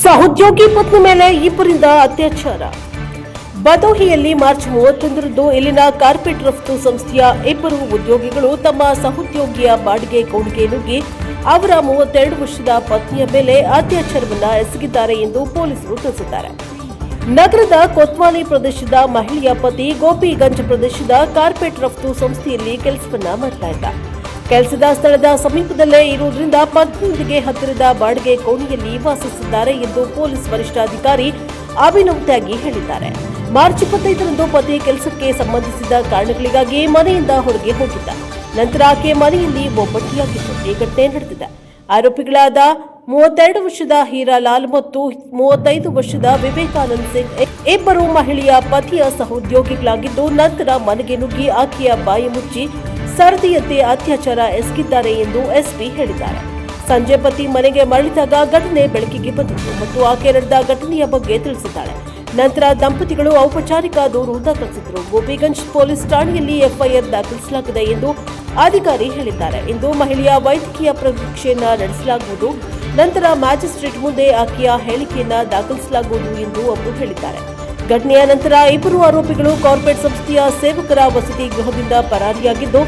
ಸಹೋದ್ಯೋಗಿ ಪತ್ನಿ ಮೇಲೆ ಇಬ್ಬರಿಂದ ಅತ್ಯಾಚಾರ. ಬದೋಹಿಯಲ್ಲಿ ಮಾರ್ಚ್ 31ರಂದು ಇಲ್ಲಿನ ಕಾರ್ಪೆಟ್ ರಫ್ತು ಸಂಸ್ಥೆಯ ಇಬ್ಬರು ಉದ್ಯೋಗಿಗಳು ತಮ್ಮ ಸಹೋದ್ಯೋಗಿಯ ಬಾಡಿಗೆ ಕೋಣೆಗೆ ನುಗ್ಗಿ ಅವರ 32 ವರ್ಷದ ಪತ್ನಿಯ ಮೇಲೆ ಅತ್ಯಾಚಾರವನ್ನು ಎಸಗಿದ್ದಾರೆ ಎಂದು ಪೊಲೀಸರು ತಿಳಿಸಿದ್ದಾರೆ. ನಗರದ ಕೊತ್ವಾಲಿ ಪ್ರದೇಶದ ಮಹಿಳೆಯ ಪತಿ ಗೋಪಿಗಂಜ್ ಪ್ರದೇಶದ ಕಾರ್ಪೆಟ್ ರಫ್ತು ಸಂಸ್ಥೆಯಲ್ಲಿ ಕೆಲಸವನ್ನ ಮಾಡ್ತಾ ಇದ್ದ. ಕೆಲಸದ ಸ್ಥಳದ ಸಮೀಪದಲ್ಲೇ ಇರುವುದರಿಂದ ಪತ್ನಿಯೊಂದಿಗೆ ಹತ್ತಿರದ ಬಾಡಿಗೆ ಕೋಣೆಯಲ್ಲಿ ವಾಸಿಸಿದ್ದಾರೆ ಎಂದು ಪೊಲೀಸ್ ವರಿಷ್ಠಾಧಿಕಾರಿ ಅಭಿನವ್ ತ್ಯಾಗಿ ಹೇಳಿದ್ದಾರೆ. ಮಾರ್ಚ್ 25ರಂದು ಪತಿ ಕೆಲಸಕ್ಕೆ ಸಂಬಂಧಿಸಿದ ಕಾರಣಗಳಿಗಾಗಿ ಮನೆಯಿಂದ ಹೊರಗೆ ಹೋಗಿದ್ದ. ನಂತರ ಆಕೆ ಮನೆಯಲ್ಲಿ ಒಬ್ಬಟ್ಟಿಯಾಗಿತ್ತು. ಈ ಘಟನೆ ನಡೆದಿದೆ. ಆರೋಪಿಗಳಾದ 32 ವರ್ಷದ ಹೀರಾಲಾಲ್ ಮತ್ತು 35 ವರ್ಷದ ವಿವೇಕಾನಂದ್ ಸಿಂಗ್ ಇಬ್ಬರು ಮಹಿಳೆಯ ಪತಿಯ ಸಹೋದ್ಯೋಗಿಗಳಾಗಿದ್ದು, ನಂತರ ಮನೆಗೆ ನುಗ್ಗಿ ಆಕೆಯ ಬಾಯಿ ಮುಚ್ಚಿ ಸರದಿಯಂತೆ ಅತ್ಯಾಚಾರ ಎಸಗಿದ್ದಾರೆ ಎಂದು ಎಸ್ಪಿ ಹೇಳಿದ್ದಾರೆ. ಸಂಜೆ ಪತಿ ಮನೆಗೆ ಮರಳಿದಾಗ ಘಟನೆ ಬೆಳಕಿಗೆ ಬಂದಿತ್ತು ಮತ್ತು ಆಕೆ ನಡೆದ ಘಟನೆಯ ಬಗ್ಗೆ ತಿಳಿಸಿದ್ದಾಳೆ. ನಂತರ ದಂಪತಿಗಳು ಔಪಚಾರಿಕ ದೂರು ದಾಖಲಿಸಿದರು. ಗೋಪಿಗಂಜ್ ಪೊಲೀಸ್ ಠಾಣೆಯಲ್ಲಿ ಎಫ್ಐಆರ್ ದಾಖಲಿಸಲಾಗಿದೆ ಎಂದು ಅಧಿಕಾರಿ ಹೇಳಿದ್ದಾರೆ. ಇಂದು ಮಹಿಳೆಯ ವೈದ್ಯಕೀಯ ಪರೀಕ್ಷೆಯನ್ನ ನಡೆಸಲಾಗುವುದು. ನಂತರ ಮ್ಯಾಜಿಸ್ಟ್ರೇಟ್ ಮುಂದೆ ಆಕೆಯ ಹೇಳಿಕೆಯನ್ನ ದಾಖಲಿಸಲಾಗುವುದು ಎಂದು ಅವರು ಹೇಳಿದ್ದಾರೆ. ಘಟನೆಯ ನಂತರ ಇಬ್ಬರು ಆರೋಪಿಗಳು ಕಾರ್ಪೊರೇಟ್ ಸಂಸ್ಥೆಯ ಸೇವಕರ ವಸತಿ ಗೃಹದಿಂದ ಪರಾರಿಯಾಗಿದ್ದು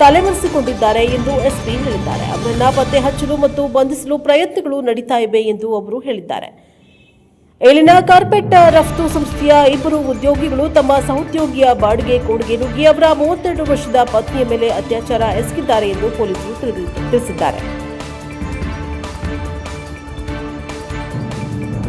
ತಲೆಮರೆಸಿಕೊಂಡಿದ್ದಾರೆ ಎಂದು ಎಸ್ಪಿ ಹೇಳಿದ್ದಾರೆ. ಅವರನ್ನ ಪತ್ತೆ ಹಚ್ಚಲು ಮತ್ತು ಬಂಧಿಸಲು ಪ್ರಯತ್ನಗಳು ನಡೀತಾ ಇವೆ ಎಂದು ಅವರು ಹೇಳಿದ್ದಾರೆ. ಇಲ್ಲಿನ ಕಾರ್ಪೆಟ್ ರಫ್ತು ಸಂಸ್ಥೆಯ ಇಬ್ಬರು ಉದ್ಯೋಗಿಗಳು ತಮ್ಮ ಸಹೋದ್ಯೋಗಿಯ ಬಾಡಿಗೆ ಕೋಣೆಗೆ ನುಗ್ಗಿ ಅವರ 32 ವರ್ಷದ ಪತ್ನಿಯ ಮೇಲೆ ಅತ್ಯಾಚಾರ ಎಸಗಿದ್ದಾರೆ ಎಂದು ಪೊಲೀಸರು ತಿಳಿಸಿದ್ದಾರೆ.